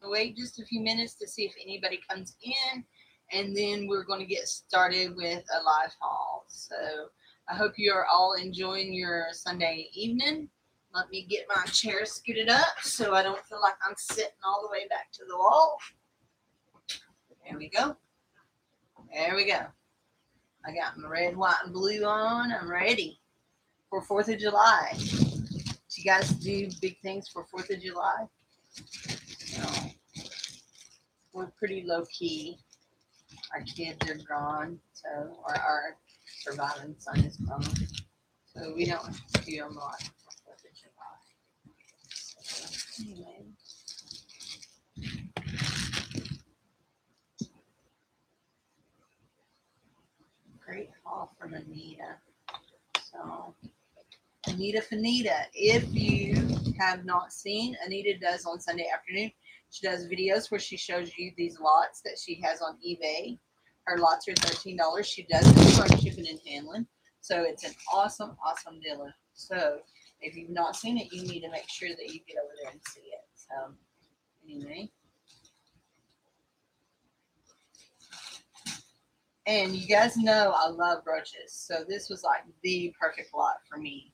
Wait just a few minutes to see if anybody comes in, and then we're going to get started with a live haul. So I hope you are all enjoying your Sunday evening. Let me get my chair scooted up so I don't feel like I'm sitting all the way back to the wall. There we go. There we go. I got my red, white, and blue on. I'm ready for 4th of July. Do you guys do big things for 4th of July? No. We're pretty low key. Our kids are gone, so our surviving son is gone, so we don't do a lot for 4th of July. So, anyway, great haul from Anita. So, Anita Fanita, if you have not seen, Anita does on Sunday afternoon. She does videos where she shows you these lots that she has on eBay. Her lots are $13. She does it for shipping and handling. So it's an awesome, awesome deal. So if you've not seen it, you need to make sure that you get over there and see it. So anyway. And you guys know I love brooches. So this was like the perfect lot for me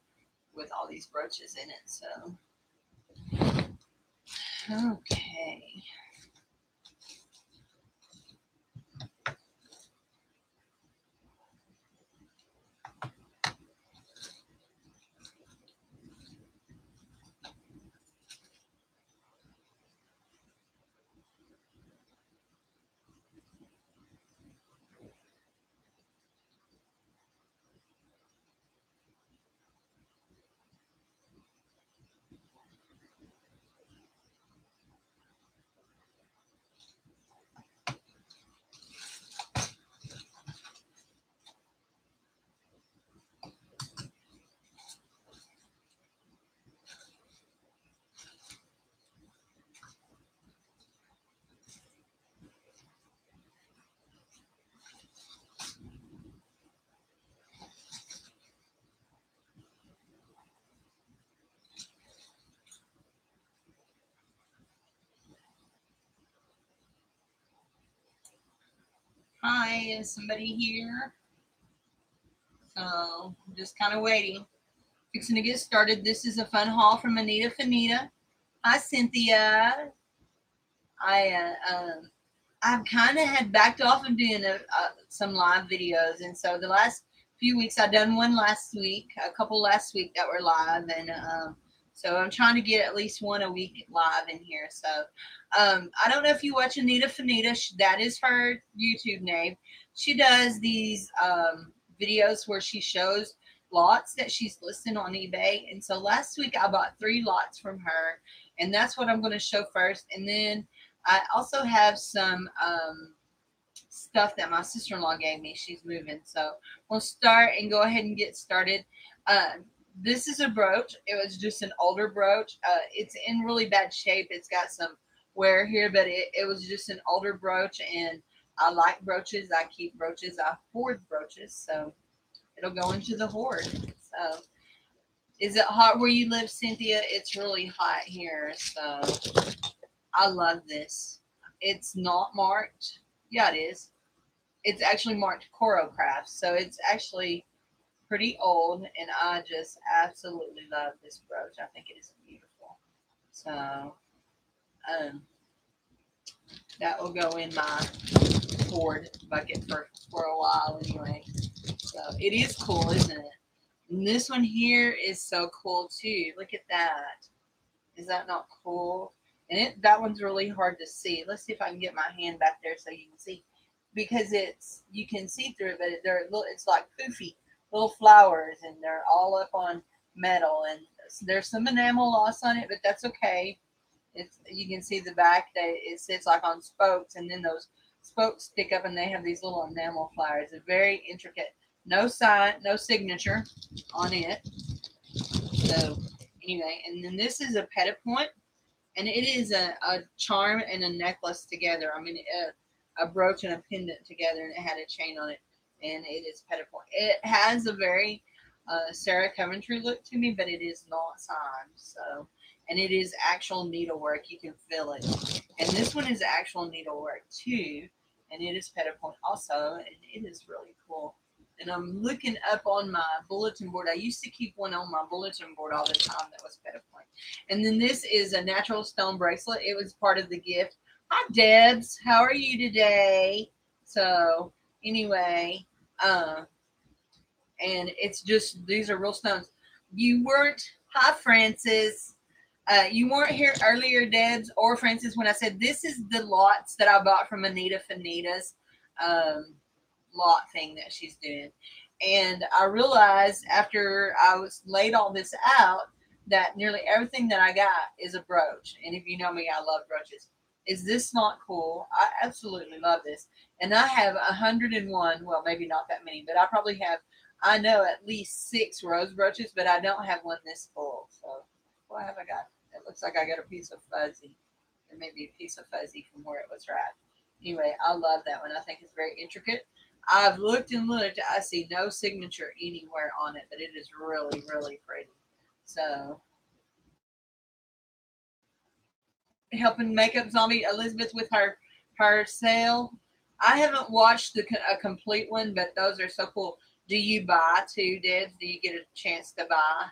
with all these brooches in it. So okay. Hi, is somebody here? So just kind of waiting. Fixing to get started. This is a fun haul from Anita Fanita. Hi, Cynthia. I I've kind of had backed off of doing some live videos, and so the last few weeks I done one last week, a couple last week that were live, and so I'm trying to get at least one a week live in here. So I don't know if you watch Anita Fanita. That is her YouTube name. She does these videos where she shows lots that she's listing on eBay. And so last week I bought 3 lots from her, and that's what I'm going to show first. And then I also have some stuff that my sister-in-law gave me. She's moving, so we'll start and go ahead and get started. This is a brooch. It was just an older brooch. It's in really bad shape. It's got some wear here, but it was just an older brooch, and I like brooches. I keep brooches. I hoard brooches, so it'll go into the hoard. So, is it hot where you live, Cynthia? It's really hot here, so I love this. It's not marked. Yeah, it is. It's actually marked Coro Craft, so it's actually pretty old, and I just absolutely love this brooch. I think it is beautiful. So, um, that will go in my hoard bucket for a while anyway. So it is cool, isn't it? And this one here is so cool too. Look at that. Is that not cool? And that one's really hard to see. Let's see if I can get my hand back there so you can see, because it's you can see through it, but they're little. It's like poofy little flowers, and they're all up on metal, and there's some enamel loss on it, but that's okay. It's you can see the back that it sits like on spokes, and then those spokes stick up, and they have these little enamel flowers. It's very intricate. No sign, no signature on it. So anyway, and then this is a petit point, and it is a charm and a necklace together. I mean, a brooch and a pendant together, and it had a chain on it, and it is petit point. It has a very Sarah Coventry look to me, but it is not signed. So, and it is actual needlework. You can feel it. And this one is actual needlework too, and it is petta point also, and it is really cool. And I'm looking up on my bulletin board. I used to keep one on my bulletin board all the time that was petta point. And then this is a natural stone bracelet. It was part of the gift. Hi, Debs. How are you today? So, anyway, and it's just, these are real stones. You weren't, hi, Francis. You weren't here earlier, Debs or Francis, when I said this is the lots that I bought from Anita Fanita's lot thing that she's doing. And I realized after I was laid all this out that nearly everything that I got is a brooch. And if you know me, I love brooches. Is this not cool? I absolutely love this. And I have 101, well, maybe not that many, but I probably have, I know, at least 6 rose brooches, but I don't have one this full. So what have I got? It looks like I got a piece of fuzzy. There may be a piece of fuzzy from where it was wrapped. Anyway, I love that one. I think it's very intricate. I've looked and looked. I see no signature anywhere on it, but it is really, really pretty. So, helping Makeup Zombie Elizabeth with her sale. I haven't watched a complete one, but those are so cool. Do you buy too, Debs? Do you get a chance to buy?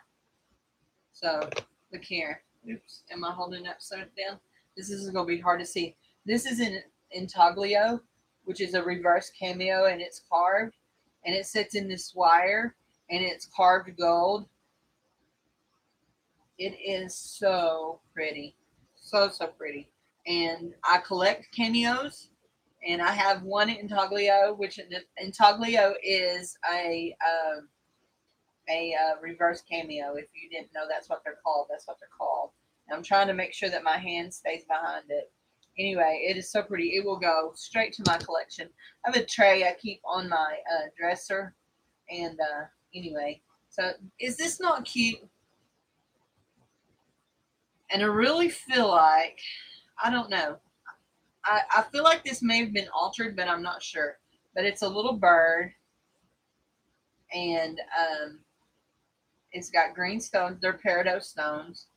So, look here. Oops, am I holding up so down? This is going to be hard to see. This is in intaglio, which is a reverse cameo, and it's carved, and it sits in this wire, and it's carved gold. It is so pretty, so pretty. And I collect cameos, and I have one intaglio, which intaglio is a reverse cameo. If you didn't know, that's what they're called. That's what they're called. And I'm trying to make sure that my hand stays behind it. Anyway, it is so pretty. It will go straight to my collection. I have a tray I keep on my dresser. And anyway, so is this not cute? And I really feel like, I don't know. I feel like this may have been altered, but I'm not sure. But it's a little bird. And it's got green stones. They're peridot stones.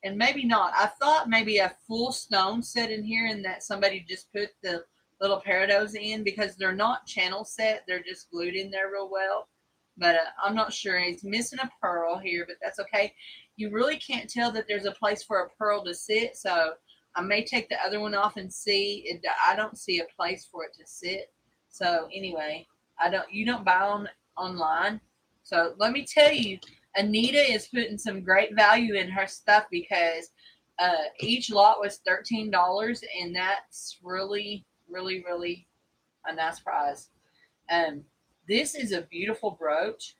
And maybe not. I thought maybe a full stone set in here and that somebody just put the little peridots in because they're not channel set. They're just glued in there real well. But I'm not sure. It's missing a pearl here, but that's okay. You really can't tell that there's a place for a pearl to sit. So I may take the other one off and see. I don't see a place for it to sit. So anyway, you don't buy online. So let me tell you, Anita is putting some great value in her stuff because each lot was $13, and that's really, really, really a nice prize. This is a beautiful brooch.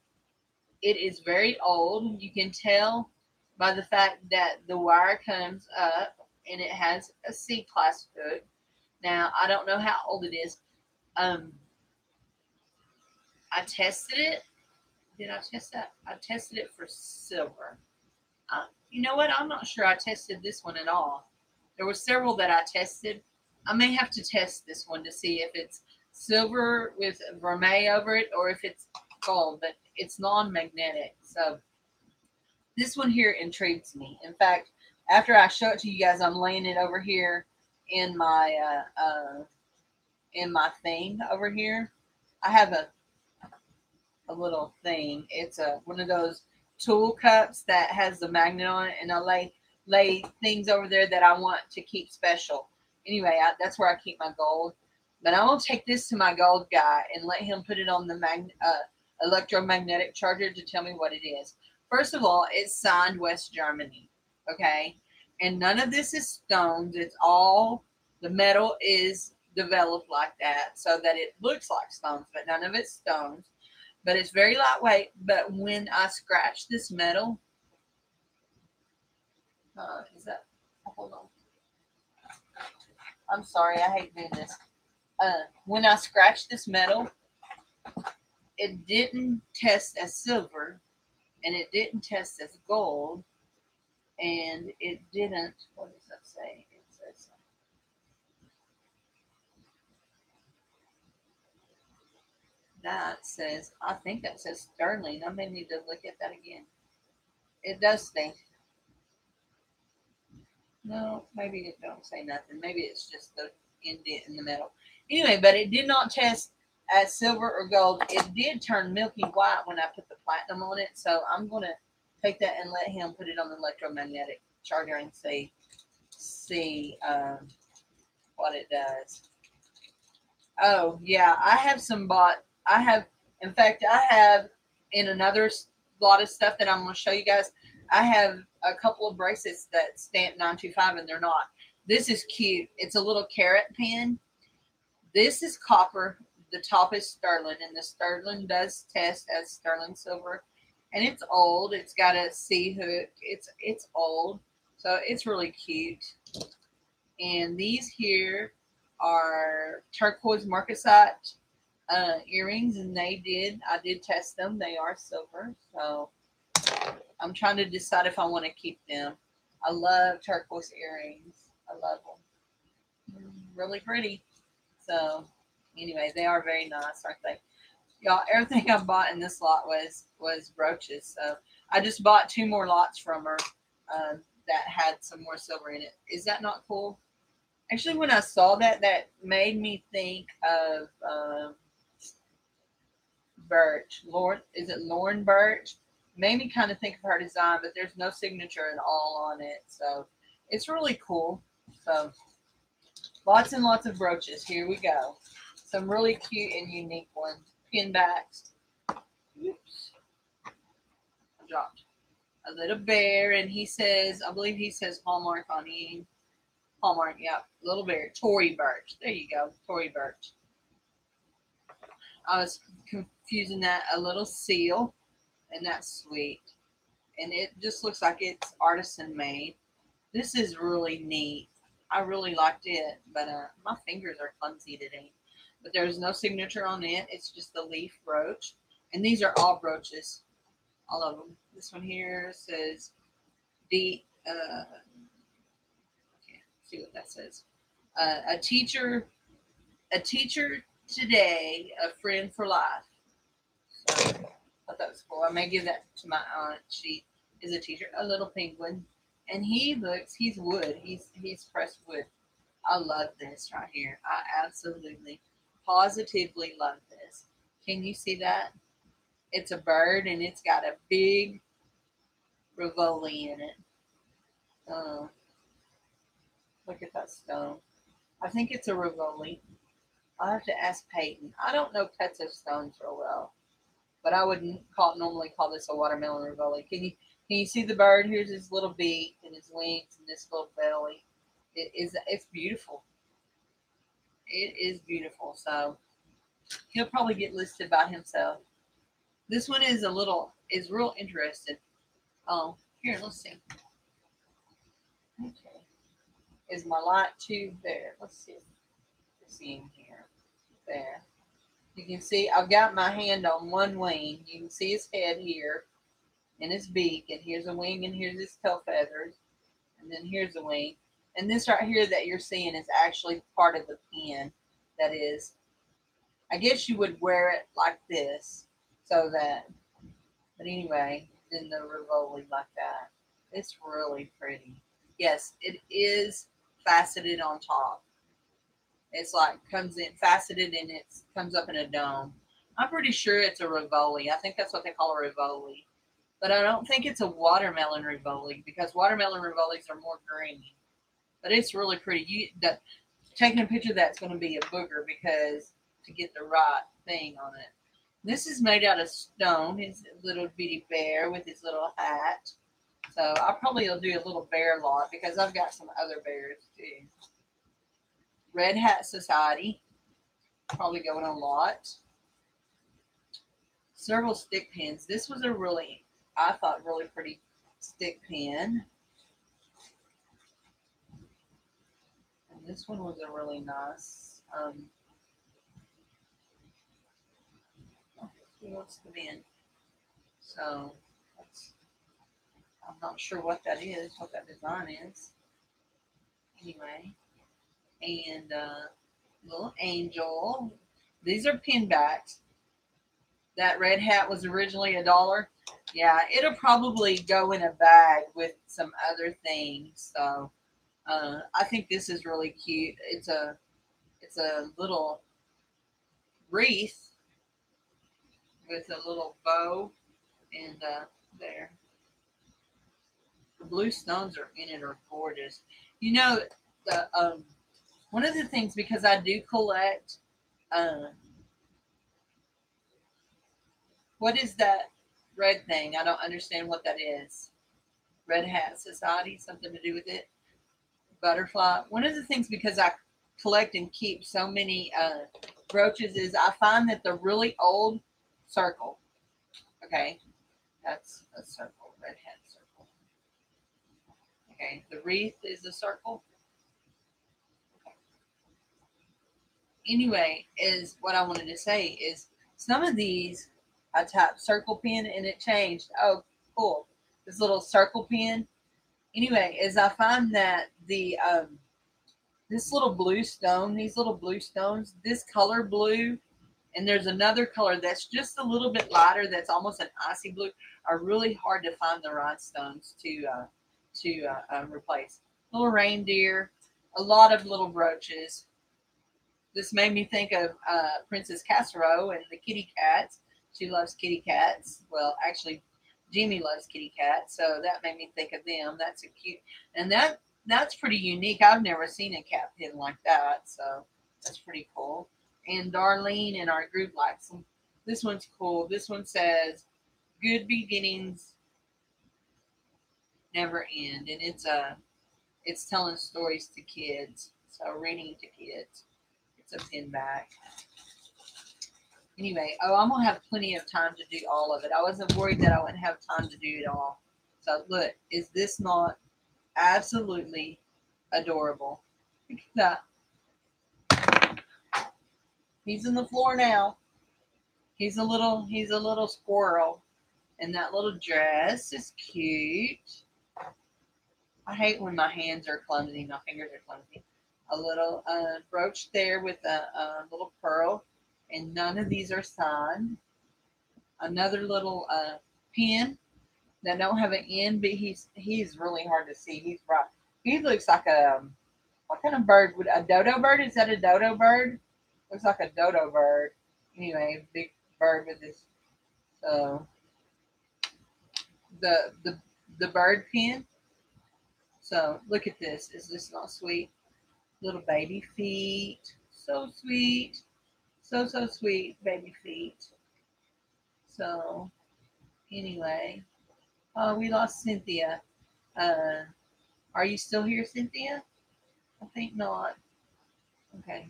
It is very old. You can tell by the fact that the wire comes up and it has a C-class hook. Now, I don't know how old it is. I tested it. Did I test that? I tested it for silver. You know what? I'm not sure I tested this one at all. There were several that I tested. I may have to test this one to see if it's silver with vermeil over it or if it's gold, but it's non-magnetic. So this one here intrigues me. In fact, after I show it to you guys, I'm laying it over here in my thing over here. I have a little thing. It's one of those tool cups that has the magnet on it, and I lay things over there that I want to keep special. Anyway, that's where I keep my gold. But I'm gonna take this to my gold guy and let him put it on the electromagnetic charger to tell me what it is. First of all, it's signed West Germany, okay? And none of this is stones. It's all the metal is developed like that so that it looks like stones, but none of it's stones. But it's very lightweight. But when I scratch this metal, hold on. I'm sorry, I hate doing this. When I scratch this metal, it didn't test as silver, and it didn't test as gold, and it didn't, what does that say? It says, That says, I think that says sterling. I may need to look at that again. It does say, no, maybe it don't say nothing. Maybe it's just the indent in the metal. Anyway, but it did not test as silver or gold. It did turn milky white when I put the platinum on it. So I'm going to take that and let him put it on the electromagnetic charger and see what it does. Oh yeah, I have some bought. I have, in fact, I have in another lot of stuff that I'm going to show you guys. I have a couple of bracelets that stamp 925 and they're not. This is cute. It's a little carrot pin. This is copper. The top is sterling, and the sterling does test as sterling silver. And it's old. It's got a C hook. It's old, so it's really cute. And these here are turquoise marcasite earrings, and I did test them. They are silver, so I'm trying to decide if I want to keep them. I love turquoise earrings. I love them. Really pretty. So anyway, they are very nice, aren't they? Y'all, everything I bought in this lot was brooches. So I just bought two more lots from her that had some more silver in it. Is that not cool? Actually, when I saw that, that made me think of Birch. Is it Lauren Birch? Made me kind of think of her design, but there's no signature at all on it. So it's really cool. So lots and lots of brooches. Here we go. Some really cute and unique ones. Pin backs. Oops. I dropped a little bear, and he says, I believe he says Hallmark on him. Hallmark, yeah. Little bear. Tory Birch. There you go. Tory Birch. I was confusing that. A little seal, and that's sweet. And it just looks like it's artisan made. This is really neat. I really liked it, but my fingers are clumsy today. But there's no signature on it. It's just a leaf brooch. And these are all brooches. All of them. This one here says D. Can't see what that says. A teacher today, a friend for life. So I thought that was cool. I may give that to my aunt. She is a teacher. A little penguin, and he's wood. He's pressed wood. I love this right here. I absolutely, positively love this. Can you see that? It's a bird, and it's got a big Rivoli in it. Uh, Look at that stone. I think it's a Rivoli. I'll have to ask Peyton. I don't know cuts of stones real well, but I would normally call this a watermelon Rivoli. Can you see the bird? Here's his little beak and his wings and this little belly. It's beautiful. It is beautiful. So he'll probably get listed by himself. This one is real interesting. Oh, here, let's see. Okay. Is my light tube there? Let's see. Let's see in here. There. You can see I've got my hand on one wing. You can see his head here and his beak, and here's a wing, and here's his tail feathers, and then here's a wing. And this right here that you're seeing is actually part of the pin. That is, I guess you would wear it like this, so that, but anyway, then the Rivoli like that. It's really pretty. Yes, it is faceted on top. It's like comes in faceted and it comes up in a dome. I'm pretty sure it's a Rivoli. I think that's what they call a Rivoli. But I don't think it's a watermelon Rivoli because watermelon Rivolis are more green. But it's really pretty. Taking a picture of that's going to be a booger because to get the right thing on it. This is made out of stone. His little bitty bear with his little hat. So I probably will do a little bear lot because I've got some other bears too. Red Hat Society. Probably going on a lot. Several stick pins. This was I thought, really pretty stick pin. And this one was a really nice. He wants to be in. So I'm not sure what that is, what that design is. Anyway, and little angel. These are pin backs. That red hat was originally $1. Yeah, it'll probably go in a bag with some other things. So I think this is really cute. It's a little wreath with a little bow, and there. The blue stones are in it are gorgeous. You know, the one of the things, because I do collect. Uh, what is that red thing? I don't understand what that is. Red Hat Society, something to do with it. Butterfly. One of the things, because I collect and keep so many brooches, is I find that the really old circle. Okay, that's a circle. Red hat circle. Okay, the wreath is a circle. Anyway, is what I wanted to say is some of these I tapped circle pin and it changed. Oh, cool. This little circle pin. Anyway, is I find that the this little blue stone, these little blue stones, this color blue, and there's another color that's just a little bit lighter, that's almost an icy blue, are really hard to find the rhinestones to replace. Little reindeer, a lot of little brooches. This made me think of Princess Casserow and the kitty cats. She loves kitty cats. Well, actually, Jimmy loves kitty cats, so that made me think of them. That's a cute, and that's pretty unique. I've never seen a cat pin like that, so that's pretty cool. And Darlene in our group likes them. This one's cool. This one says, "Good beginnings never end," and it's telling stories to kids, so reading to kids. It's a pin back. Anyway, oh, I'm gonna have plenty of time to do all of it. I wasn't worried that I wouldn't have time to do it all. So look, is this not absolutely adorable? Look at that. He's in the floor now. He's a little squirrel. And that little dress is cute. I hate when my hands are clumsy, my fingers are clumsy. A little brooch there with a little pearl, and none of these are signed. Another little pin that don't have an end, but he's really hard to see. He's bright. He looks like a what kind of bird would a dodo bird? Is that a dodo bird? Looks like a dodo bird. Anyway, big bird with this. So the the the bird pin. So look at this. Is this not sweet? Little baby feet. So sweet. So sweet baby feet. So anyway, oh, we lost Cynthia. Uh, are you still here, Cynthia? I think not. Okay.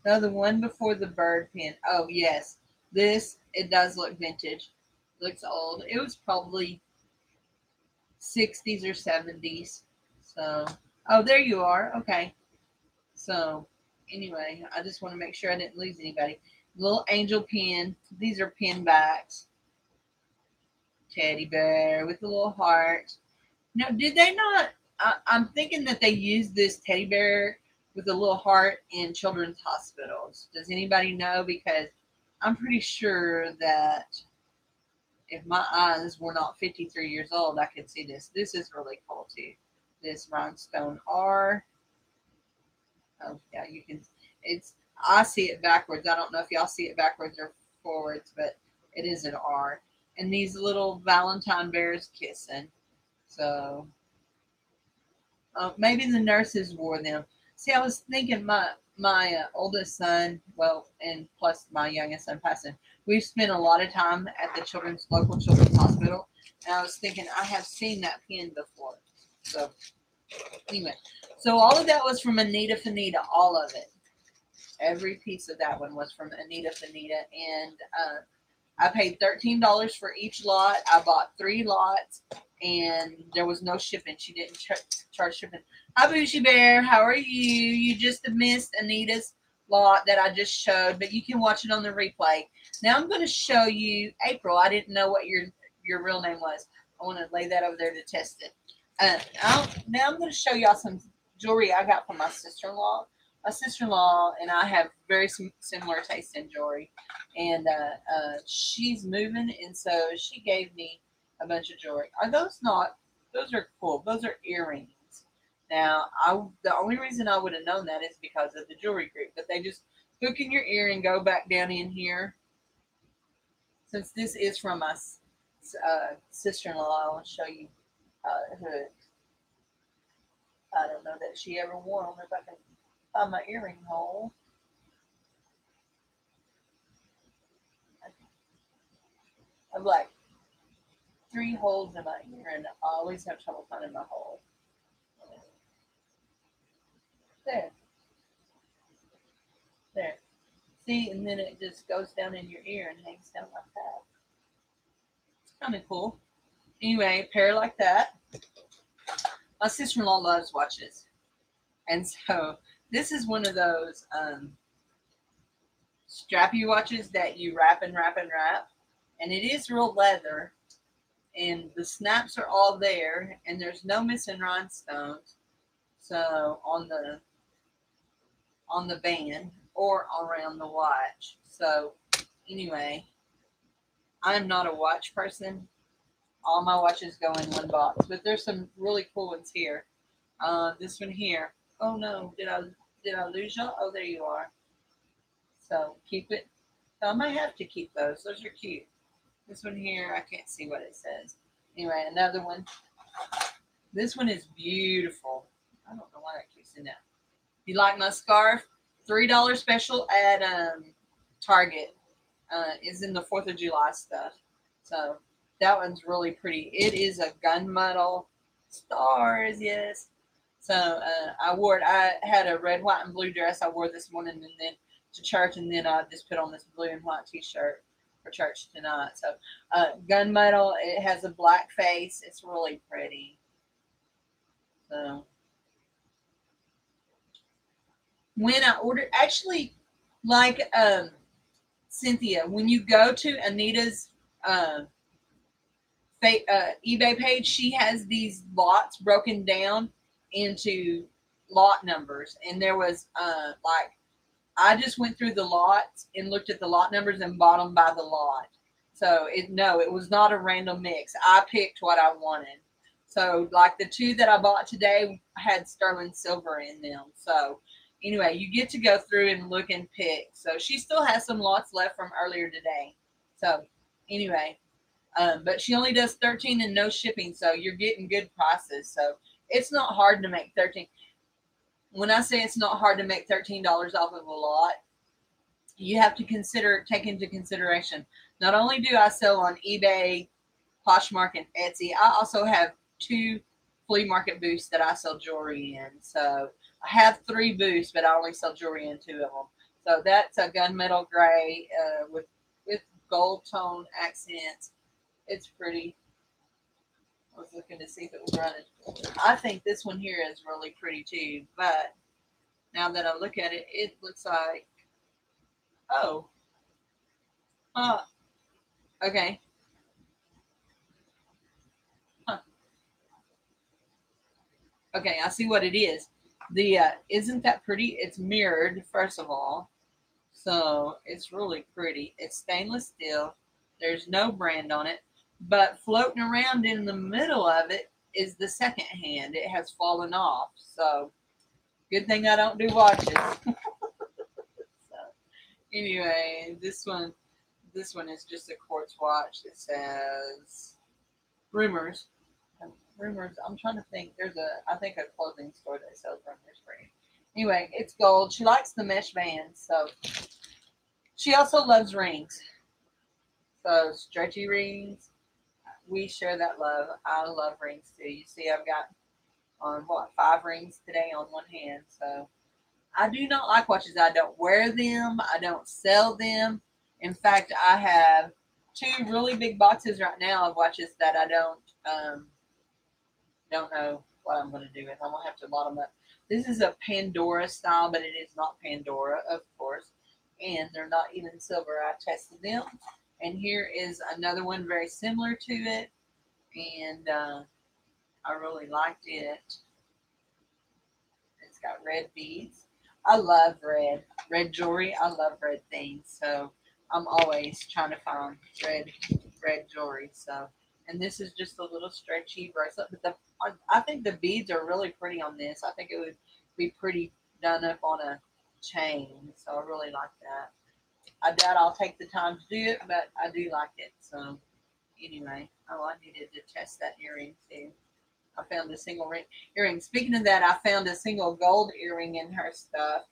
No, the one before the bird pin. Oh yes, this it does look vintage. Looks old. It was probably 60s or 70s. So, oh, there you are. Okay. So, anyway, I just want to make sure I didn't lose anybody. Little angel pin. These are pin backs. Teddy bear with a little heart. No, did they not? I'm thinking that they used this teddy bear with a little heart in children's hospitals. Does anybody know? Because I'm pretty sure that if my eyes were not 53 years old, I could see this. This is really cool too. This rhinestone R. Oh yeah, you can. It's I see it backwards. I don't know if y'all see it backwards or forwards, but it is an R. And these little Valentine bears kissing. So maybe the nurses wore them. See, I was thinking my oldest son, well, and plus my youngest son passing, we've spent a lot of time at the local children's hospital, and I was thinking I have seen that pin before. So anyway, so all of that was from Anita Fanita, all of it. Every piece of that one was from Anita Fanita, and I paid $13 for each lot. I bought 3 lots, and there was no shipping. She didn't charge shipping. Hi, Bougie Bear. How are you? You just missed Anita's lot that I just showed, but you can watch it on the replay. Now I'm going to show you April. I didn't know what your real name was. I want to lay that over there to test it. Now I'm going to show y'all some jewelry I got from my sister-in-law. my sister-in-law and I have very similar taste in jewelry, and she's moving, and so she gave me a bunch of jewelry. Are those not? Those are cool. Those are earrings. Now, the only reason I would have known that is because of the jewelry group, but they just hook in your ear and go back down in here. Since this is from my sister-in-law, I want to show you her. I don't know that she ever wore them. If I can find my earring hole. I have like 3 holes in my ear, and I always have trouble finding my hole. There. There. See, and then it just goes down in your ear and hangs down like that. It's kind of cool. Anyway, a pair like that. My sister-in-law loves watches. And so this is one of those strappy watches that you wrap and wrap and wrap. And it is real leather. And the snaps are all there. And there's no missing rhinestones. So on the band or around the watch. So anyway, I'm not a watch person. All my watches go in one box, but there's some really cool ones here. This one here. Oh no, did I lose y'all? Oh, there you are. So keep it. So I might have to keep those. Those are cute. This one here, I can't see what it says. Anyway, another one. This one is beautiful. I don't know why that keeps in that. You like my scarf? $3 special at Target. Is in the 4th of July stuff. So that one's really pretty. It is a gunmetal stars, yes. So I wore it. I had a red, white, and blue dress I wore this morning, and then to church, and then I just put on this blue and white t-shirt for church tonight. So gunmetal. It has a black face. It's really pretty. So when I ordered, actually, like Cynthia, when you go to Anita's eBay page, she has these lots broken down into lot numbers, and there was like I just went through the lots and looked at the lot numbers and bought them by the lot. So it was not a random mix. I picked what I wanted. So like the 2 that I bought today had sterling silver in them. So anyway, you get to go through and look and pick. So she still has some lots left from earlier today. So anyway, but she only does 13 and no shipping. So you're getting good prices. So it's not hard to make 13. When I say it's not hard to make $13 off of a lot, you have to take into consideration. Not only do I sell on eBay, Poshmark, and Etsy, I also have 2 flea market booths that I sell jewelry in. So I have 3 booths, but I only sell jewelry in 2 of them. So that's a gunmetal gray with gold tone accents. It's pretty. I was looking to see if it was running. I think this one here is really pretty too, but now that I look at it, it looks like, oh, okay. Huh. Okay, I see what it is. The isn't that pretty? It's mirrored, first of all. So it's really pretty. It's stainless steel. There's no brand on it. But floating around in the middle of it is the second hand. It has fallen off. So good thing I don't do watches. So anyway, this one is just a quartz watch that says Rumors. Rumors. I'm trying to think. There's I think a clothing store that sells Rumors for you. Anyway, it's gold. She likes the mesh bands, so she also loves rings. So stretchy rings. We share that love. I love rings too. You see, I've got on 5 rings today on one hand. So I do not like watches. I don't wear them. I don't sell them. In fact, I have 2 really big boxes right now of watches that I don't know what I'm going to do with. I'm going to have to lot them up. This is a Pandora style, but it is not Pandora, of course. And they're not even silver. I tested them. And here is another one very similar to it. And I really liked it. It's got red beads. I love red jewelry. I love red things, so I'm always trying to find red jewelry. So, and this is just a little stretchy bracelet, but I think the beads are really pretty on this. I think it would be pretty done up on a chain, so I really like that. I doubt I'll take the time to do it, but I do like it. So anyway, oh, I needed to test that earring too. I found a single earring. Speaking of that, I found a single gold earring in her stuff,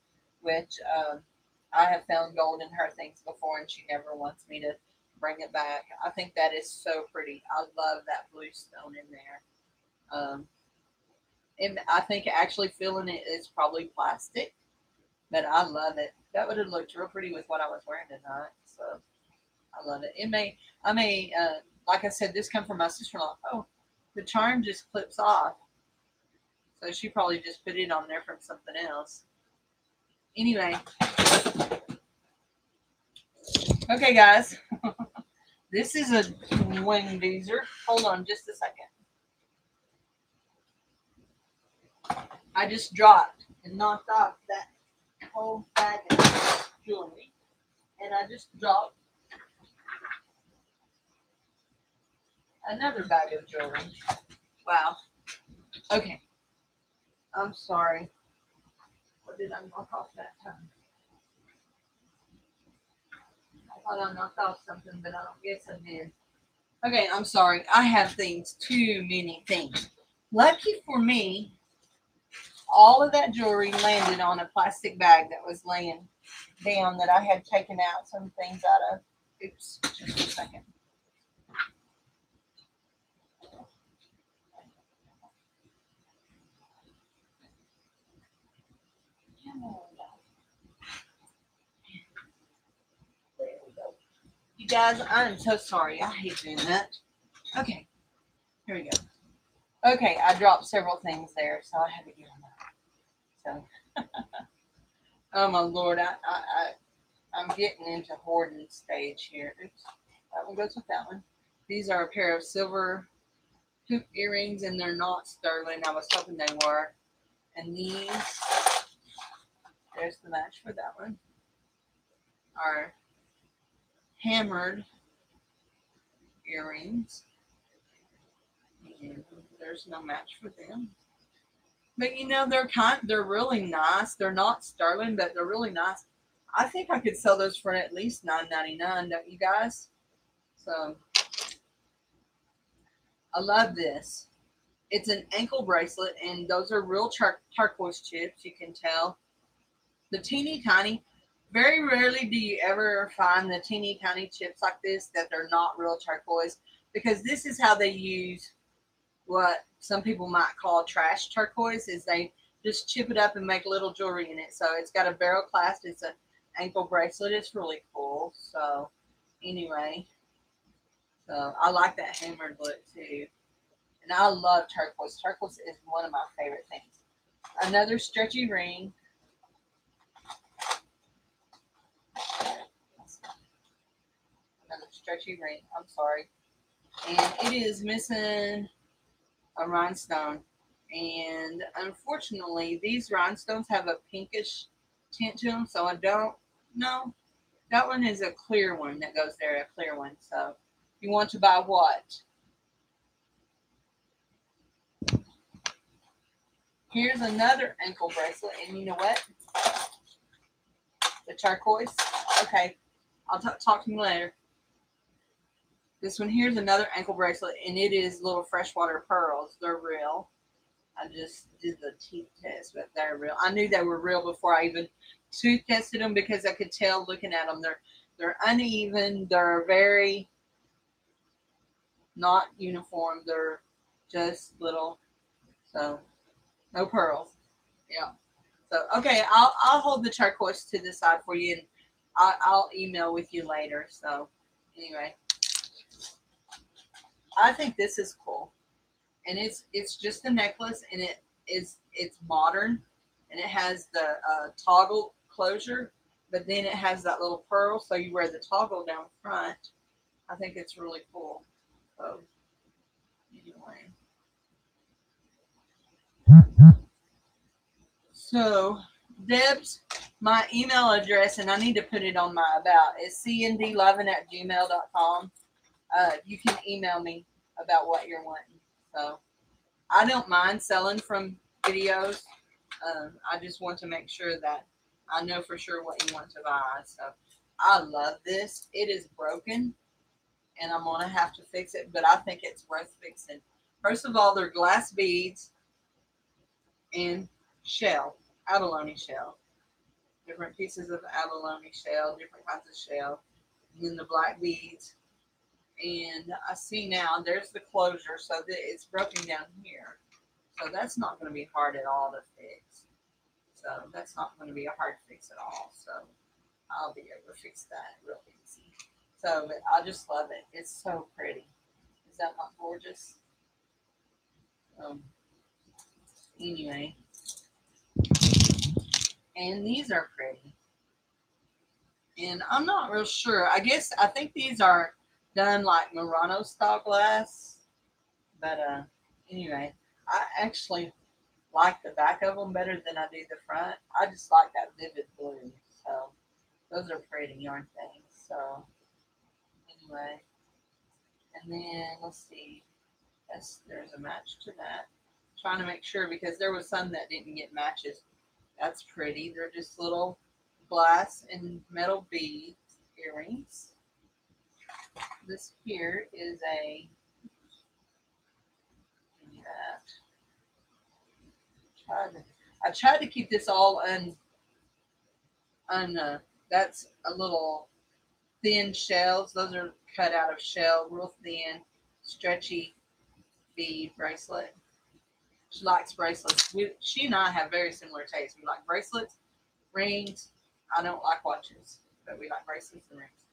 which I have found gold in her things before, and she never wants me to bring it back. I think that is so pretty. I love that blue stone in there. Um, and I think actually feeling it is probably plastic, but I love it. That would have looked real pretty with what I was wearing tonight. So I love it. Like I said, this come from my sister-in-law. Oh, the charm just clips off. So she probably just put it on there from something else. Anyway. Okay, guys. This is a wing deezer. Hold on just a second. I just dropped and knocked off that whole bag of jewelry. And I just dropped another bag of jewelry. Wow. Okay. I'm sorry. What did I knock off that time? I thought I knocked off something, but I don't guess I did. Okay, I'm sorry. I have things. Too many things. Lucky for me, all of that jewelry landed on a plastic bag that was laying down that I had taken out some things out of. Oops, just a second. There we go. You guys, I'm so sorry. I hate doing that. Okay, here we go. Okay, I dropped several things there, so I had to get them out. So, oh my lord, I'm getting into hoarding stage here. Oops, that one goes with that one. These are a pair of silver hoop earrings, and they're not sterling. I was hoping they were. And these, there's the match for that one, are hammered earrings. And there's no match for them. But you know, they're really nice. They're not sterling, but they're really nice. I think I could sell those for at least $9.99, don't you guys? So I love this. It's an ankle bracelet, and those are real turquoise chips. You can tell the teeny tiny. Very rarely do you ever find the teeny tiny chips like this that they're not real turquoise, because this is how they use what some people might call trash turquoise. Is they just chip it up and make little jewelry in it. So it's got a barrel clasp. It's an ankle bracelet. It's really cool. So anyway, so I like that hammered look too. And I love turquoise. Turquoise is one of my favorite things. Another stretchy ring. Another stretchy ring. I'm sorry. And it is missing a rhinestone. And unfortunately, these rhinestones have a pinkish tint to them, so I don't know. That one is a clear one that goes there, a clear one. So you want to buy what? Here's another ankle bracelet, and you know what? The turquoise. Okay, I'll talk to you later. This one here's another ankle bracelet, and it is little freshwater pearls. They're real. I just did the teeth test, but they're real. I knew they were real before I even tooth tested them, because I could tell looking at them. They're uneven. They're very not uniform. They're just little. So no pearls. Yeah. So okay, I'll hold the turquoise to the side for you, and I'll email with you later. So anyway, I think this is cool, and it's just a necklace, and it's modern, and it has the toggle closure, but then it has that little pearl, so you wear the toggle down front. I think it's really cool. So anyway, so Deb's, my email address, and I need to put it on my about, is cndlovin@gmail.com. You can email me about what you're wanting. So I don't mind selling from videos. I just want to make sure that I know for sure what you want to buy. So I love this. It is broken, and I'm gonna have to fix it, but I think it's worth fixing. First of all, they're glass beads and shell, abalone shell, different pieces of abalone shell, different kinds of shell, and then the black beads. And I see now there's the closure, so that it's broken down here. So that's not going to be hard at all to fix. So that's not going to be a hard fix at all. So I'll be able to fix that real easy. So but I just love it. It's so pretty. Is that not gorgeous? Anyway, and these are pretty. And I'm not real sure. I think these are done like Murano style glass. But anyway, I actually like the back of them better than I do the front. I just like that vivid blue. So those are pretty, aren't they? So anyway, and then let's see. There's a match to that. Trying to make sure because there was some that didn't get matches. That's pretty. They're just little glass and metal bead earrings. This here is a I tried to keep this all that's a little thin shells. Those are cut out of shell, real thin, stretchy bead bracelet. She likes bracelets. She and I have very similar tastes. We like bracelets, rings. I don't like watches, but we like bracelets and rings.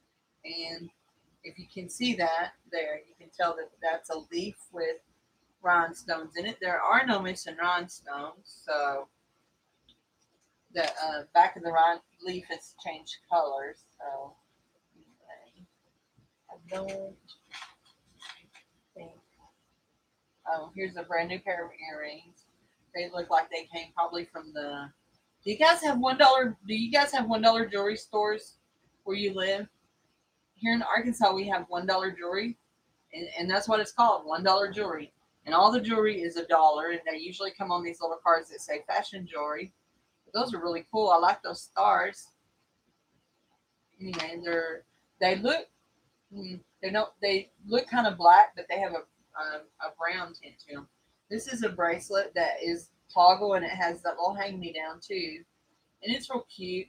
And if you can see that there, you can tell that that's a leaf with rhinestones in it. There are no missing rhinestones, so the back of the leaf has changed colors. So anyway, I don't think. Oh, here's a brand new pair of earrings. They look like they came probably from the. Do you guys have $1? Do you guys have $1 jewelry stores where you live? Here in Arkansas, we have $1 jewelry, and that's what it's called, $1 jewelry. And all the jewelry is $1, and they usually come on these little cards that say fashion jewelry. But those are really cool. I like those stars. Anyway, they look they look kind of black, but they have a brown tint to them. This is a bracelet that is toggle, and it has that little hang me down too, and it's real cute.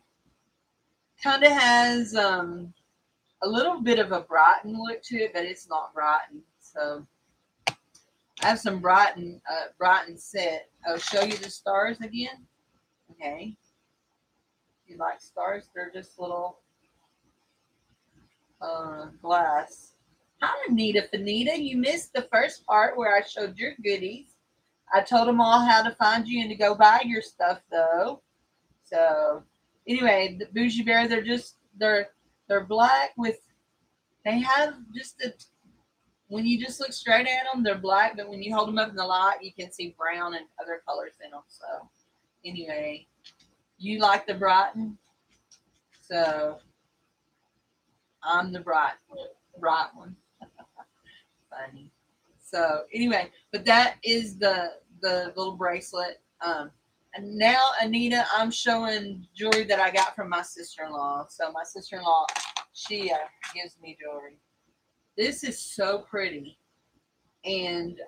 Kind of has a little bit of a Brighton look to it, but it's not Brighton. So I have some Brighton set. I'll show you the stars again. Okay, you like stars? They're just little glass. Hi, Anita. Fanita, you missed the first part where I showed your goodies. I told them all how to find you and to go buy your stuff, though. So, anyway, the Bougie Bear, they're black with. They have just a. When you just look straight at them, they're black, but when you hold them up in the light, you can see brown and other colors in them. So, anyway, you like the Brighton, so I'm the bright one. Funny. So anyway, but that is the little bracelet. And now, Anita, I'm showing jewelry that I got from my sister-in-law. So my sister-in-law, she gives me jewelry. This is so pretty, and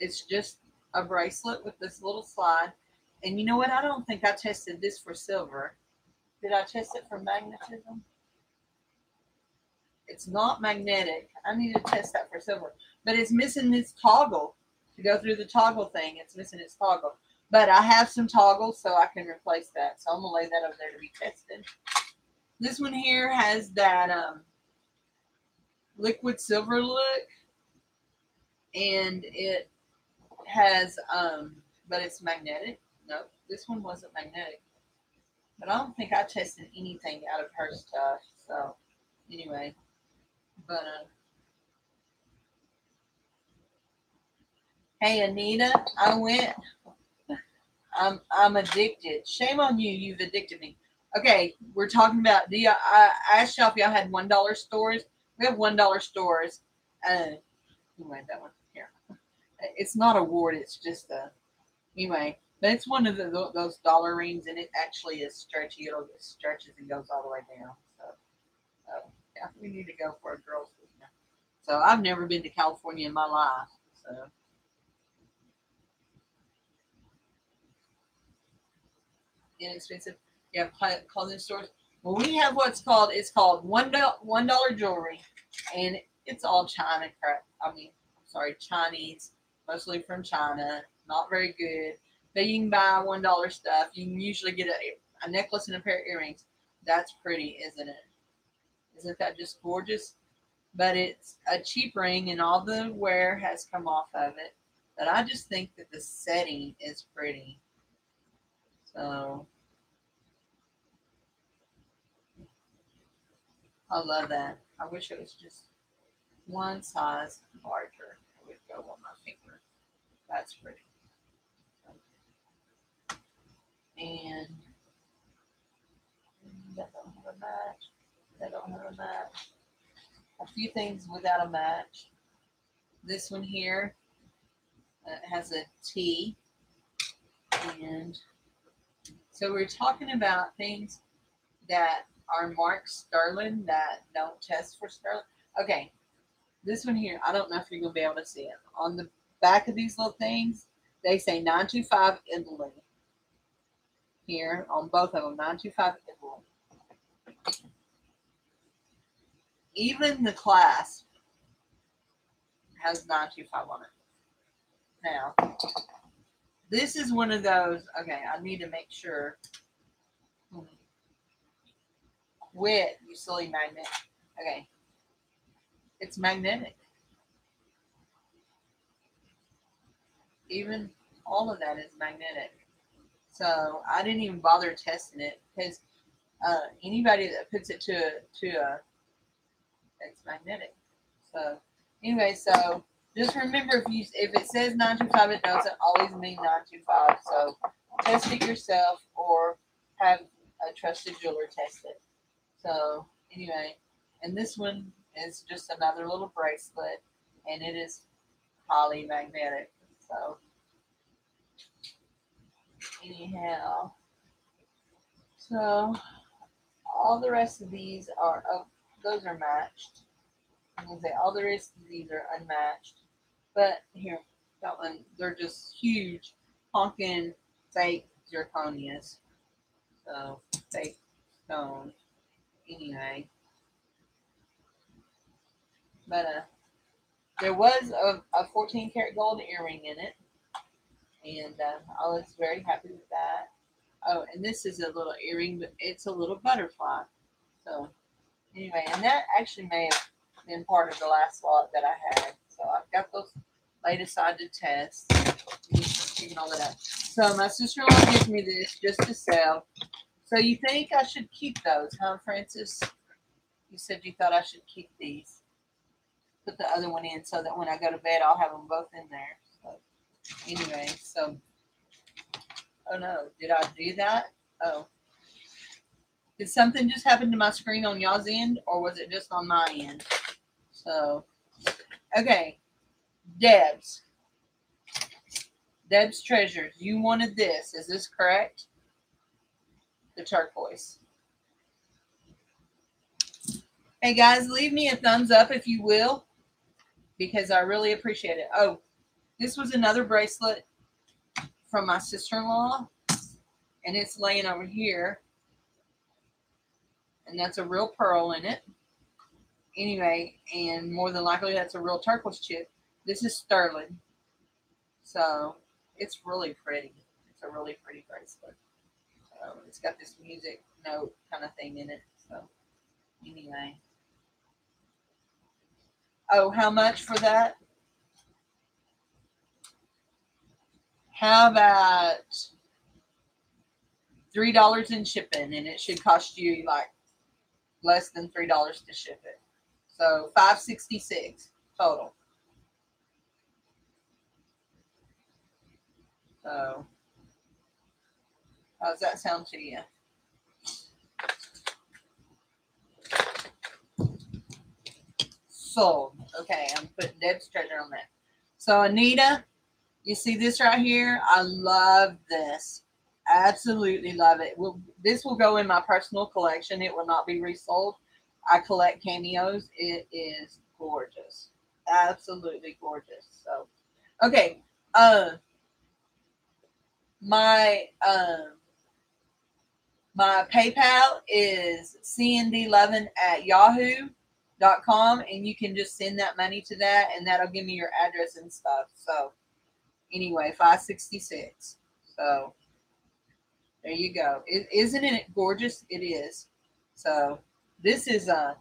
it's just a bracelet with this little slide. And you know what? I don't think I tested this for silver. Did I test it for magnetism? It's not magnetic. I need to test that for silver. But it's missing this toggle. To go through the toggle thing, it's missing its toggle. But I have some toggles, so I can replace that. So I'm going to lay that over there to be tested. This one here has that liquid silver look. And it has, but it's magnetic. No, this one wasn't magnetic. But I don't think I tested anything out of her stuff. So anyway, but hey, Anita, I went I'm addicted. Shame on you. You've addicted me. Okay, we're talking about. I asked y'all if y'all had $1 stores. We have $1 stores. Anyway, that one here. It's not a wart. It's just a anyway. But it's one of those dollar rings, and it actually is stretchy. It stretches and goes all the way down. So yeah, we need to go for a girls' weekend. So I've never been to California in my life. So inexpensive. You have clothing stores. Well, we have what's called $1 jewelry, and it's all China crap. I mean, I'm sorry, Chinese, mostly from China. Not very good. But you can buy $1 stuff. You can usually get a necklace and a pair of earrings. That's pretty, isn't it? Isn't that just gorgeous? But it's a cheap ring, and all the wear has come off of it. But I just think that the setting is pretty. So I love that. I wish it was just one size larger. It would go on my finger. That's pretty. And that don't have a match. That don't have a match. A few things without a match. This one here has a T. And so we're talking about things that are marked sterling that don't test for sterling. Okay, this one here, I don't know if you're going to be able to see it. On the back of these little things, they say 925 Italy. Here on both of them, 925 Italy. Even the clasp has 925 on it. Now, this is one of those, okay, I need to make sure. Quit, you silly magnet. Okay, it's magnetic. Even all of that is magnetic. So I didn't even bother testing it because anybody that puts it to a it's magnetic. So anyway, so just remember if it says 925, it doesn't always mean 925. So test it yourself or have a trusted jeweler test it. So anyway, and this one is just another little bracelet, and it is highly magnetic. So anyhow, so all the rest of these are those are matched. I'm gonna say all the rest of these are unmatched. But here, that one, they're just huge, honking fake zirconias. So fake stones. Anyway, but there was a 14 karat gold earring in it, and I was very happy with that. Oh, and this is a little earring, but it's a little butterfly. So anyway, and that actually may have been part of the last lot that I had. So I've got those laid aside to test. And all that. So my sister-in-law gives me this just to sell. So you think I should keep those, huh, Francis? You said you thought I should keep these. Put the other one in so that when I go to bed, I'll have them both in there. So anyway, so oh no, did I do that? Oh, did something just happen to my screen on y'all's end, or was it just on my end? So okay, Deb's Treasures. You wanted this. Is this correct? The turquoise. Hey guys, leave me a thumbs up if you will, because I really appreciate it. Oh, this was another bracelet from my sister-in-law, and it's laying over here, and that's a real pearl in it. Anyway, and more than likely that's a real turquoise chip. This is sterling, so it's really pretty. It's a really pretty bracelet. It's got this music note kind of thing in it. So anyway. Oh, how much for that? How about $3 in shipping, and it should cost you like less than $3 to ship it. So $5.66 total. So How's that sound to you? Sold. Okay, I'm putting Deb's treasure on that. So Anita, you see this right here? I love this. Absolutely love it. This will go in my personal collection. It will not be resold. I collect cameos. It is gorgeous. Absolutely gorgeous. So, okay. My my PayPal is cnd11@yahoo.com, and you can just send that money to that, and that'll give me your address and stuff. So, anyway, 566. So, there you go. Isn't it gorgeous? It is. So, this is a.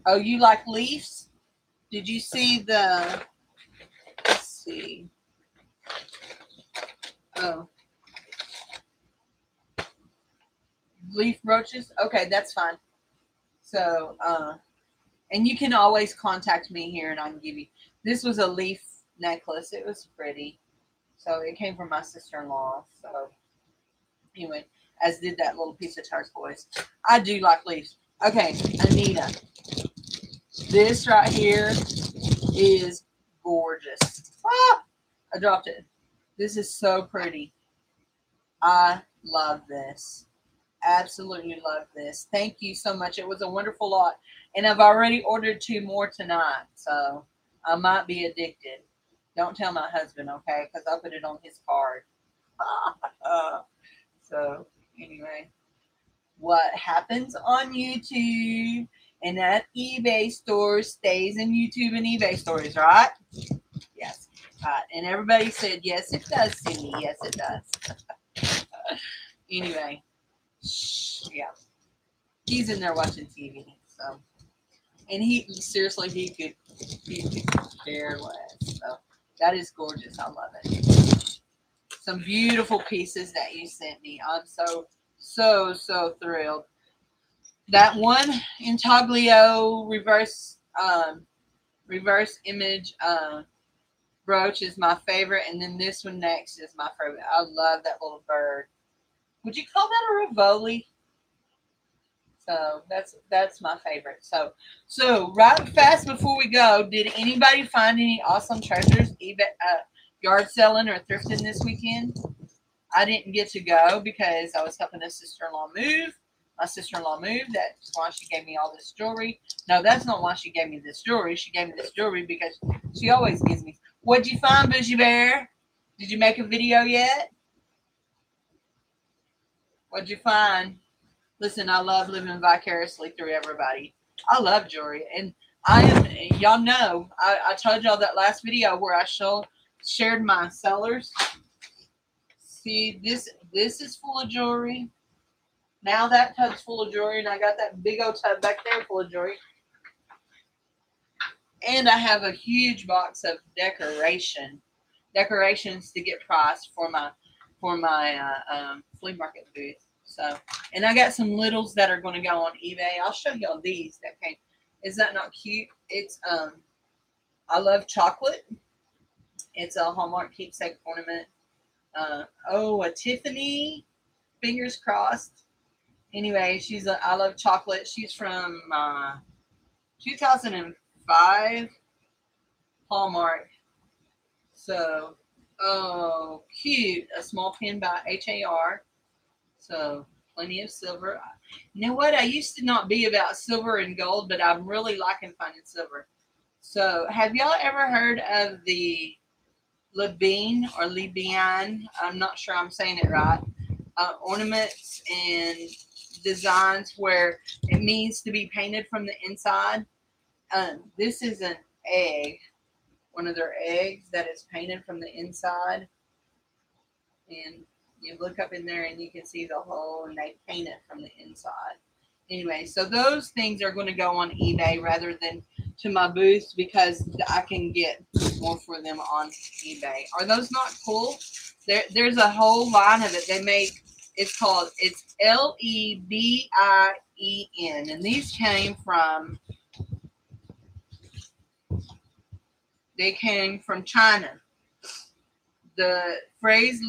Oh, you like leaves? Did you see the? Let's see. Oh, leaf brooches. Okay, that's fine. So, and you can always contact me here, and I can give you. This was a leaf necklace. It was pretty. So it came from my sister-in-law. So anyway, as did that little piece of turquoise. I do like leaves. Okay, Anita. This right here is gorgeous. Ah, I dropped it. This is so pretty. I love this. Absolutely love this. Thank you so much. It was a wonderful lot. And I've already ordered 2 more tonight. So I might be addicted. Don't tell my husband, okay? Because I'll put it on his card. So anyway, what happens on YouTube and at eBay stores stays in YouTube and eBay stores, right? Yes. Right. And everybody said, yes, it does, Cindy. Yes, it does. Anyway, yeah. He's in there watching TV. So, and he seriously, he could care less. So that is gorgeous. I love it. Some beautiful pieces that you sent me. I'm so thrilled. That one intaglio reverse image brooch is my favorite, and then this one next is my favorite. I love that little bird. Would you call that a Rivoli? So that's my favorite. So right fast before we go, did anybody find any awesome treasures, eBay, yard selling or thrifting this weekend? I didn't get to go because I was helping a sister-in-law move. My sister-in-law moved. That's why she gave me all this jewelry. No, that's not why she gave me this jewelry. She gave me this jewelry because she always gives me. What'd you find, Bougie Bear? Did you make a video yet? What'd you find? Listen, I love living vicariously through everybody. I love jewelry, and y'all know, I told y'all that last video where I shared my sellers. See, this is full of jewelry. Now that tub's full of jewelry, and I got that big old tub back there full of jewelry. And I have a huge box of decorations to get priced for my flea market booth. So, and I got some littles that are going to go on eBay. I'll show y'all these that came. Is that not cute? It's I love chocolate. It's a Hallmark keepsake ornament. A Tiffany. Fingers crossed. Anyway, I love chocolate. She's from 2005 Hallmark. So, oh, cute. A small pin by HAR. So, plenty of silver. You know what? I used to not be about silver and gold, but I'm really liking finding silver. So, have y'all ever heard of the Lebein or Lebein? I'm not sure I'm saying it right. Ornaments and designs where it means to be painted from the inside. This is an egg, one of their eggs that is painted from the inside. And you look up in there and you can see the hole, and they paint it from the inside. Anyway, so those things are going to go on eBay rather than to my booth because I can get more for them on eBay. Are those not cool? There's a whole line of it. They make, it's Lebein, and these came from China. The phrase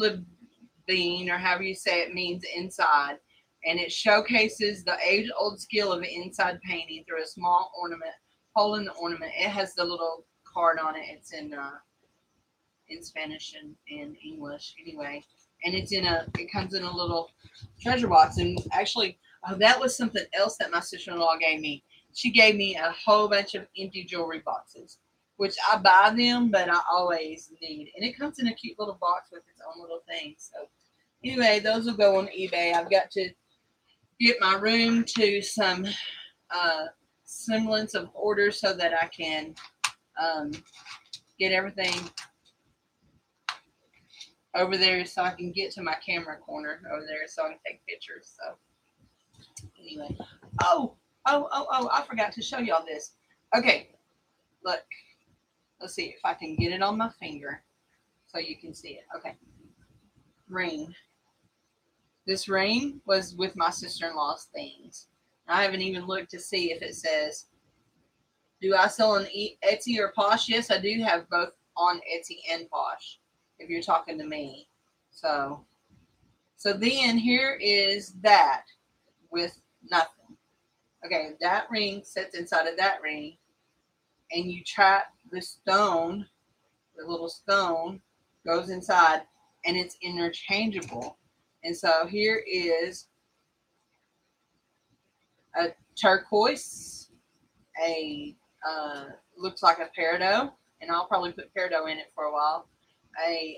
bean, or however you say it, means inside. And it showcases the age-old skill of inside painting through a small ornament, hole in the ornament. It has the little card on it. It's in Spanish and in English anyway. And it comes in a little treasure box. And actually, oh, that was something else that my sister-in-law gave me. She gave me a whole bunch of empty jewelry boxes, which I buy them, but I always need. And it comes in a cute little box with its own little thing. So anyway, those will go on eBay. I've got to get my room to some semblance of order so that I can get everything over there so I can get to my camera corner over there so I can take pictures. So anyway, oh, I forgot to show y'all this. Okay, look, let's see if I can get it on my finger so you can see it. Okay, ring. This ring was with my sister-in-law's things. I haven't even looked to see if it says, do I sell on Etsy or Posh? Yes, I do have both on Etsy and Posh, if you're talking to me. So then here is that with nothing. Okay, that ring sits inside of that ring, and you trap the stone, the little stone goes inside, and it's interchangeable. And so here is a turquoise, a looks like a peridot, and I'll probably put peridot in it for a while. A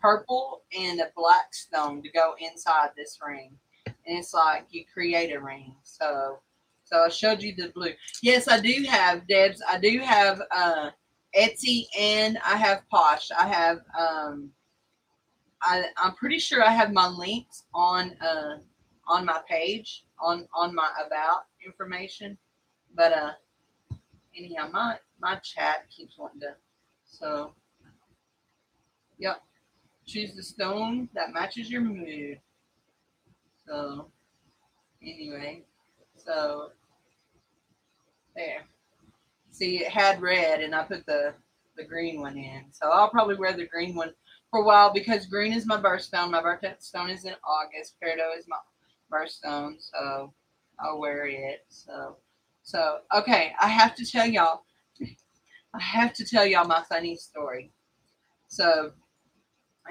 purple and a black stone to go inside this ring, and it's like you create a ring. So I showed you the blue. Yes, I do have, Debs. I do have Etsy and I have Posh. I have I'm pretty sure I have my links on my page on my about information, but anyhow, my chat keeps wanting to. So yep, choose the stone that matches your mood. So anyway, so there. See, it had red, and I put the green one in. So I'll probably wear the green one for a while because green is my birthstone. My birthstone is in August. Peridot is my birthstone, so I'll wear it. So okay, I have to tell y'all. I have to tell y'all my funny story. So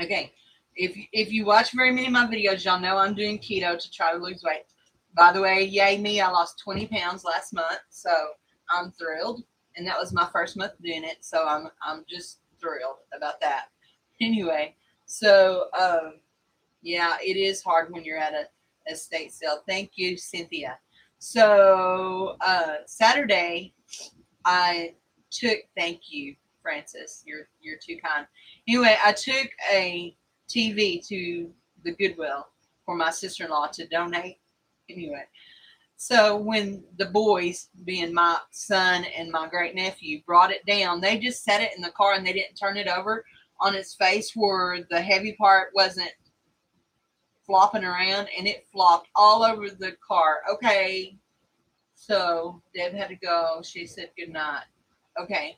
okay, if you watch very many of my videos, y'all know I'm doing keto to try to lose weight. By the way, yay me! I lost 20 pounds last month, so I'm thrilled. And that was my first month doing it, so I'm just thrilled about that. Anyway, so yeah, it is hard when you're at a estate sale. Thank you, Cynthia. So Saturday, I took. Thank you, Francis. You're too kind. Anyway, I took a TV to the Goodwill for my sister-in-law to donate. Anyway, so when the boys, being my son and my great nephew, brought it down, they just set it in the car and they didn't turn it over on its face where the heavy part wasn't flopping around, and it flopped all over the car. Okay, so Deb had to go. She said good night. Okay,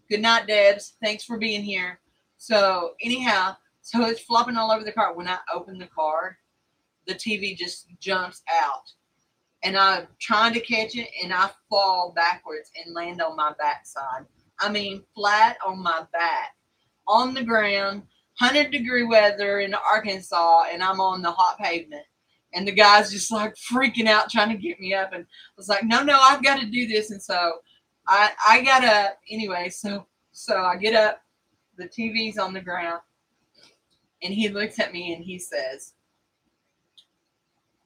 good night, Debs. Thanks for being here. So anyhow, so it's flopping all over the car. When I open the car, the TV just jumps out. And I'm trying to catch it, and I fall backwards and land on my backside. I mean, flat on my back, on the ground, 100-degree weather in Arkansas, and I'm on the hot pavement. And the guy's just like freaking out, trying to get me up. And I was like, no, I've got to do this. And so I got up anyway. So I get up, the TV's on the ground, and he looks at me and he says,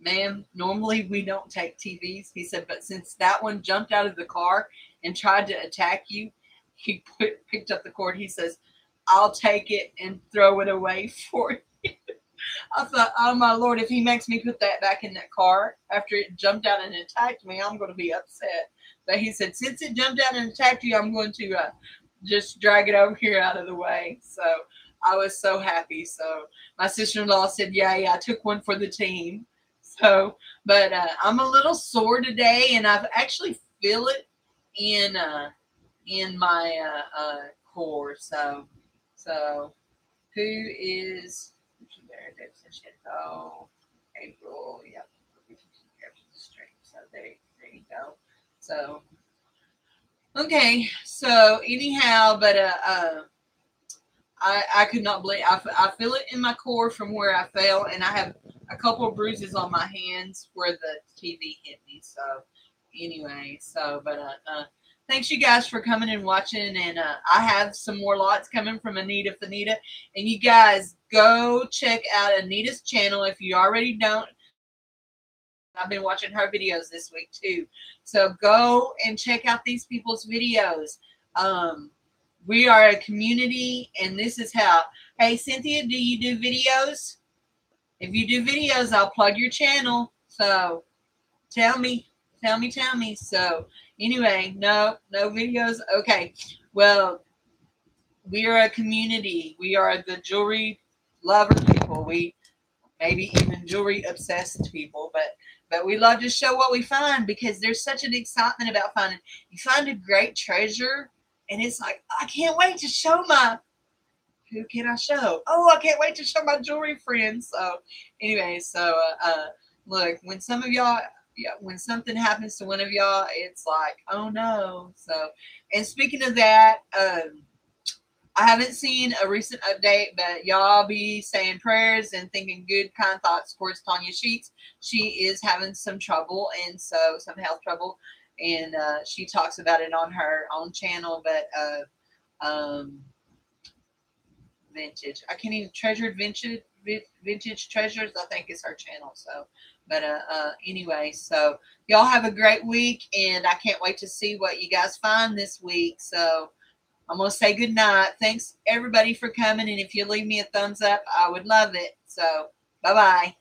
ma'am, normally we don't take TVs. He said, but since that one jumped out of the car and tried to attack you, he picked up the cord. He says, I'll take it and throw it away for you. I thought, oh my Lord, if he makes me put that back in that car after it jumped out and attacked me, I'm going to be upset. But he said, since it jumped out and attacked you, I'm going to just drag it over here out of the way. So I was so happy. So my sister-in-law said, yeah, I took one for the team. So, but I'm a little sore today, and I've actually feel it in my core. So who is Magento, April, yep. So there you go. So okay, so anyhow, but I could not believe I feel it in my core from where I fell, and I have a couple of bruises on my hands where the TV hit me. So anyway, so but thanks you guys for coming and watching, and I have some more lots coming from Anita Fanita, and you guys go check out Anita's channel if you already don't. I've been watching her videos this week too, so go and check out these people's videos. We are a community, and this is how. Hey, Cynthia, do you do videos? If you do videos, I'll plug your channel. So tell me. So anyway, no videos. Okay. Well, we are a community. We are the jewelry lover people. We maybe even jewelry obsessed people, but we love to show what we find because there's such an excitement about finding. You find a great treasure, and it's like, I can't wait to show my. Who can I show? Oh, I can't wait to show my jewelry friends. So anyway, so look, when some of y'all, yeah, when something happens to one of y'all, it's like, oh no. So, and speaking of that, I haven't seen a recent update, but y'all be saying prayers and thinking good, kind thoughts towards Tanya Sheets. She is having some trouble, and so some health trouble, and she talks about it on her own channel. But vintage, I can't even treasured vintage treasures. I think is her channel. So, but anyway, so y'all have a great week, and I can't wait to see what you guys find this week. So. I'm going to say good night. Thanks, everybody, for coming. And if you leave me a thumbs up, I would love it. So, bye-bye.